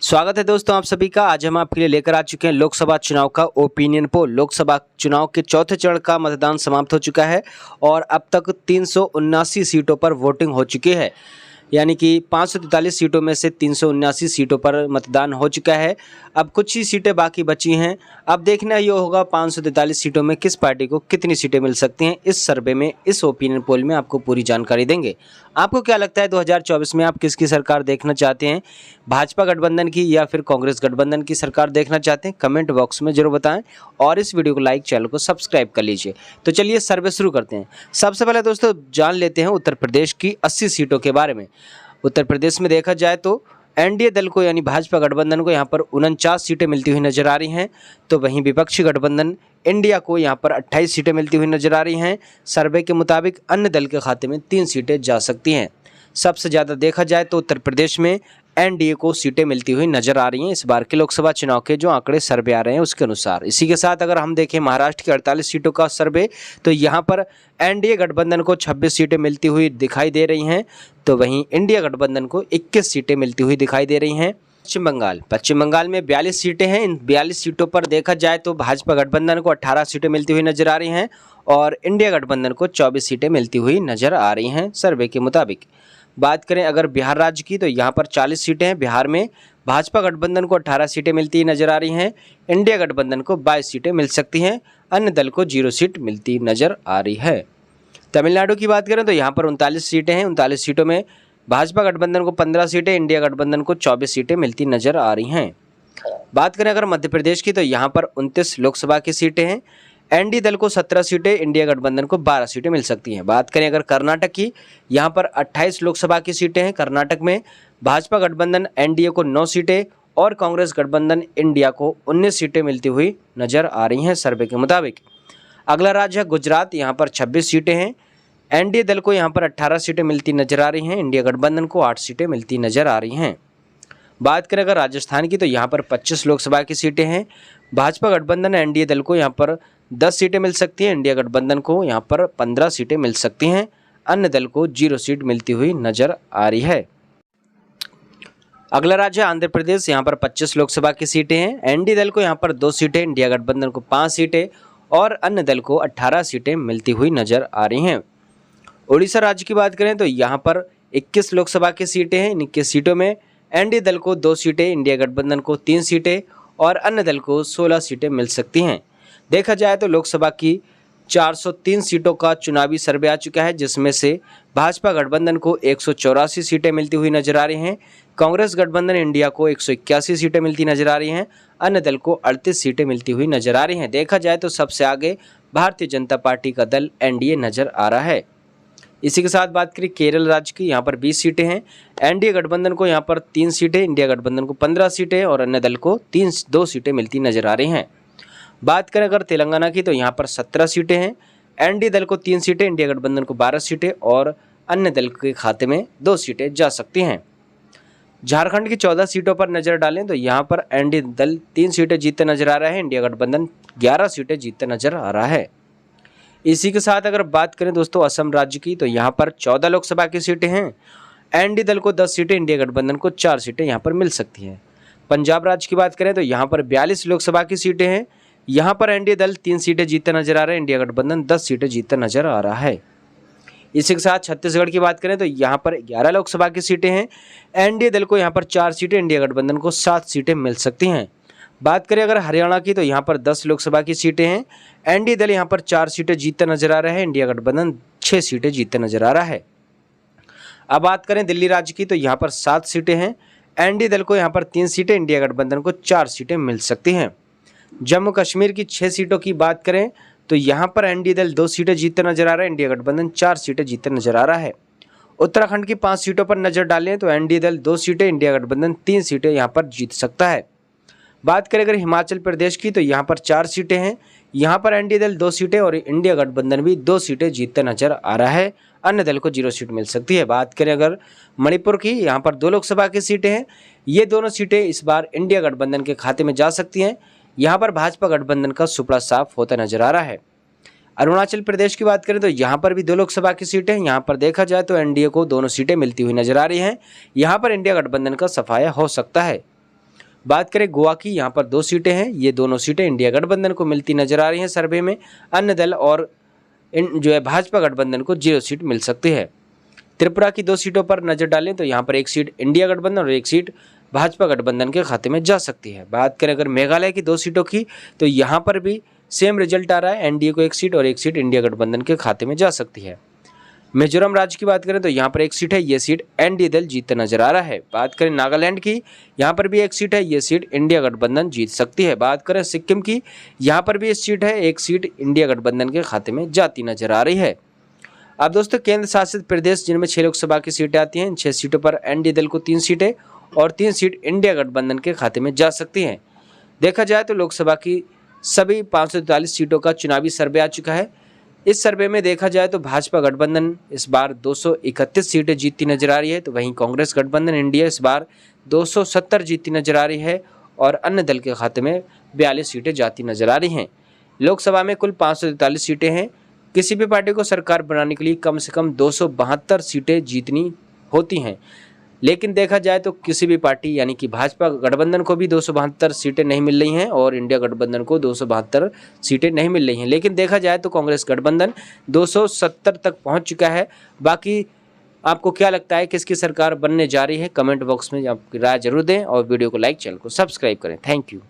स्वागत है दोस्तों आप सभी का। आज हम आपके लिए लेकर आ चुके हैं लोकसभा चुनाव का ओपिनियन पोल। लोकसभा चुनाव के चौथे चरण का मतदान समाप्त हो चुका है और अब तक 379 सीटों पर वोटिंग हो चुकी है, यानी कि 543 सीटों में से 379 सीटों पर मतदान हो चुका है। अब कुछ ही सीटें बाकी बची हैं। अब देखना ये होगा 543 सीटों में किस पार्टी को कितनी सीटें मिल सकती हैं। इस सर्वे में, इस ओपिनियन पोल में आपको पूरी जानकारी देंगे। आपको क्या लगता है 2024 में आप किसकी सरकार देखना चाहते हैं, भाजपा गठबंधन की या फिर कांग्रेस गठबंधन की सरकार देखना चाहते हैं? कमेंट बॉक्स में जरूर बताएं और इस वीडियो को लाइक, चैनल को सब्सक्राइब कर लीजिए। तो चलिए सर्वे शुरू करते हैं। सबसे पहले दोस्तों जान लेते हैं उत्तर प्रदेश की 80 सीटों के बारे में। उत्तर प्रदेश में देखा जाए तो एनडीए दल को यानी भाजपा गठबंधन को यहाँ पर 49 सीटें मिलती हुई नजर आ रही हैं, तो वहीं विपक्षी गठबंधन इंडिया को यहाँ पर 28 सीटें मिलती हुई नजर आ रही हैं। सर्वे के मुताबिक अन्य दल के खाते में 3 सीटें जा सकती हैं। सबसे ज़्यादा देखा जाए तो उत्तर प्रदेश में एनडीए को सीटें मिलती हुई नजर आ रही हैं इस बार के लोकसभा चुनाव के जो आंकड़े सर्वे आ रहे हैं उसके अनुसार। इसी के साथ अगर हम देखें महाराष्ट्र की 48 सीटों का सर्वे, तो यहाँ पर एनडीए गठबंधन को 26 सीटें मिलती हुई दिखाई दे रही हैं, तो वहीं इंडिया गठबंधन को 21 सीटें मिलती हुई दिखाई दे रही हैं। पश्चिम बंगाल में 42 सीटें हैं। इन 42 सीटों पर देखा जाए तो भाजपा गठबंधन को 18 सीटें मिलती हुई नजर आ रही हैं और इंडिया गठबंधन को 24 सीटें मिलती हुई नजर आ रही हैं सर्वे के मुताबिक। बात करें अगर बिहार राज्य की, तो यहाँ पर 40 सीटें हैं। बिहार में भाजपा गठबंधन को 18 सीटें मिलती नजर आ रही हैं, इंडिया गठबंधन को 22 सीटें मिल सकती हैं, अन्य दल को 0 सीट मिलती नजर आ रही है। तमिलनाडु की बात करें तो यहाँ पर 39 सीटें हैं। 39 सीटों में भाजपा गठबंधन को 15 सीटें, इंडिया गठबंधन को 24 सीटें मिलती नजर आ रही हैं। बात करें अगर मध्य प्रदेश की, तो यहाँ पर 29 लोकसभा की सीटें हैं। एनडीए दल को 17 सीटें, इंडिया गठबंधन को 12 सीटें मिल सकती हैं। बात करें अगर कर्नाटक की, यहाँ पर 28 लोकसभा की सीटें हैं। कर्नाटक में भाजपा गठबंधन एनडीए को 9 सीटें और कांग्रेस गठबंधन इंडिया को 19 सीटें मिलती हुई नजर आ रही हैं सर्वे के मुताबिक। अगला राज्य है गुजरात। यहाँ पर 26 सीटें हैं। एनडीए दल को यहाँ पर 18 सीटें मिलती नजर आ रही हैं, इंडिया गठबंधन को 8 सीटें मिलती नजर आ रही हैं। बात करें अगर राजस्थान की, तो यहाँ पर 25 लोकसभा की सीटें हैं। भाजपा गठबंधन एनडीए दल को यहाँ पर 10 सीटें मिल सकती हैं, इंडिया गठबंधन को यहाँ पर 15 सीटें मिल सकती हैं, अन्य दल को 0 सीट मिलती हुई नजर आ रही है। अगला राज्य आंध्र प्रदेश। यहाँ पर 25 लोकसभा की सीटें हैं। एनडीए दल को यहाँ पर 2 सीटें, इंडिया गठबंधन को 5 सीटें और अन्य दल को 18 सीटें मिलती हुई नजर आ रही हैं। उड़ीसा राज्य की बात करें तो यहाँ पर 21 लोकसभा की सीटें हैं। इन 21 सीटों में एनडीए दल को 2 सीटें, इंडिया गठबंधन को 3 सीटें और अन्य दल को 16 सीटें मिल सकती हैं। देखा जाए तो लोकसभा की 403 सीटों का चुनावी सर्वे आ चुका है, जिसमें से भाजपा गठबंधन को 184 सीटें मिलती हुई नजर आ रही हैं, कांग्रेस गठबंधन इंडिया को 181 सीटें मिलती नजर आ रही हैं, अन्य दल को 38 सीटें मिलती हुई नजर आ रही हैं। देखा जाए तो सबसे आगे भारतीय जनता पार्टी का दल एनडीए नजर आ रहा है। इसी के साथ बात करें केरल राज्य की, यहाँ पर 20 सीटें हैं। एनडीए गठबंधन को यहाँ पर 3 सीटें, इंडिया गठबंधन को 15 सीटें और अन्य दल को 2 सीटें मिलती नजर आ रही हैं। बात करें अगर तेलंगाना की, तो यहाँ पर 17 सीटें हैं। एनडीए दल को 3 सीटें, इंडिया गठबंधन को 12 सीटें और अन्य दल के खाते में 2 सीटें जा सकती हैं। झारखंड की 14 सीटों पर नजर डालें तो यहाँ पर एनडीए दल 3 सीटें जीतते नजर आ रहा है, इंडिया गठबंधन 11 सीटें जीतते नजर आ रहा है। इसी के साथ अगर बात करें दोस्तों असम राज्य की, तो यहाँ पर 14 लोकसभा की सीटें हैं। एनडीए दल को 10 सीटें, इंडिया गठबंधन को 4 सीटें यहाँ पर मिल सकती हैं। पंजाब राज्य की बात करें तो यहाँ पर 42 लोकसभा की सीटें हैं। यहाँ पर एनडीए दल 3 सीटें जीतते नजर आ रहा है, इंडिया गठबंधन 10 सीटें जीतते नजर आ रहा है। इसी के साथ छत्तीसगढ़ की बात करें तो यहाँ पर 11 लोकसभा की सीटें हैं। एनडीए दल को यहाँ पर 4 सीटें, इंडिया गठबंधन को 7 सीटें मिल सकती हैं। बात करें अगर हरियाणा की, तो यहाँ पर 10 लोकसभा की सीटें हैं। एनडीए दल यहाँ पर 4 सीटें जीतते नजर आ रहा है, इंडिया गठबंधन 6 सीटें जीतते नजर आ रहा है। अब बात करें दिल्ली राज्य की, तो यहाँ पर 7 सीटें हैं। एनडीए दल को यहाँ पर 3 सीटें, इंडिया गठबंधन को 4 सीटें मिल सकती हैं। जम्मू कश्मीर की 6 सीटों की बात करें तो यहाँ पर एनडीए दल 2 सीटें जीतते नजर आ रहा है, इंडिया गठबंधन 4 सीटें जीतते नजर आ रहा है। उत्तराखंड की 5 सीटों पर नजर डालें तो एनडीए दल 2 सीटें, इंडिया गठबंधन 3 सीटें यहाँ पर जीत सकता है। बात करें अगर हिमाचल प्रदेश की, तो यहाँ पर 4 सीटें हैं। यहाँ पर एनडीए दल 2 सीटें और इंडिया गठबंधन भी 2 सीटें जीतते नजर आ रहा है, अन्य दल को 0 सीट मिल सकती है। बात करें अगर मणिपुर की, यहाँ पर 2 लोकसभा की सीटें हैं। ये दोनों सीटें इस बार इंडिया गठबंधन के खाते में जा सकती हैं। यहाँ पर भाजपा गठबंधन का सुपड़ा साफ होता नजर आ रहा है। अरुणाचल प्रदेश की बात करें तो यहाँ पर भी 2 लोकसभा की सीटें हैं। यहाँ पर देखा जाए तो एनडीए को दोनों सीटें मिलती हुई नजर आ रही हैं। यहाँ पर इंडिया गठबंधन का सफाया हो सकता है। बात करें गोवा की, यहाँ पर 2 सीटें हैं। ये दोनों सीटें इंडिया गठबंधन को मिलती नजर आ रही हैं सर्वे में। अन्य दल और भाजपा गठबंधन को 0 सीट मिल सकती है। त्रिपुरा की 2 सीटों पर नजर डालें तो यहाँ पर 1 सीट इंडिया गठबंधन और 1 सीट भाजपा गठबंधन के खाते में जा सकती है। बात करें अगर मेघालय की 2 सीटों की, तो यहाँ पर भी सेम रिजल्ट आ रहा है, एनडीए को 1 सीट और 1 सीट इंडिया गठबंधन के खाते में जा सकती है। मिजोरम राज्य की बात करें तो यहाँ पर 1 सीट है, ये सीट एनडीए दल जीतता नजर आ रहा है। बात करें नागालैंड की, यहाँ पर भी 1 सीट है, ये सीट इंडिया गठबंधन जीत सकती है। बात करें सिक्किम की, यहाँ पर भी 1 सीट है, 1 सीट इंडिया गठबंधन के खाते में जाती नजर आ रही है। अब दोस्तों केंद्र शासित प्रदेश जिनमें 6 लोकसभा की सीटें आती हैं, इन 6 सीटों पर एनडीए दल को 3 सीटें और 3 सीट इंडिया गठबंधन के खाते में जा सकती हैं। देखा जाए तो लोकसभा की सभी 543 सीटों का चुनावी सर्वे आ चुका है। इस सर्वे में देखा जाए तो भाजपा गठबंधन इस बार 231 सीटें जीतती नजर आ रही है, तो वहीं कांग्रेस गठबंधन इंडिया इस बार 270 जीतती नजर आ रही है और अन्य दल के खाते में 42 सीटें जाती नजर आ रही हैं। लोकसभा में कुल 543 सीटें हैं। किसी भी पार्टी को सरकार बनाने के लिए कम से कम 272 सीटें जीतनी होती हैं, लेकिन देखा जाए तो किसी भी पार्टी यानी कि भाजपा गठबंधन को भी 272 सीटें नहीं मिल रही हैं और इंडिया गठबंधन को 272 सीटें नहीं मिल रही हैं। लेकिन देखा जाए तो कांग्रेस गठबंधन 270 तक पहुंच चुका है। बाकी आपको क्या लगता है किसकी सरकार बनने जा रही है? कमेंट बॉक्स में आपकी राय जरूर दें और वीडियो को लाइक, चैनल को सब्सक्राइब करें। Thank you.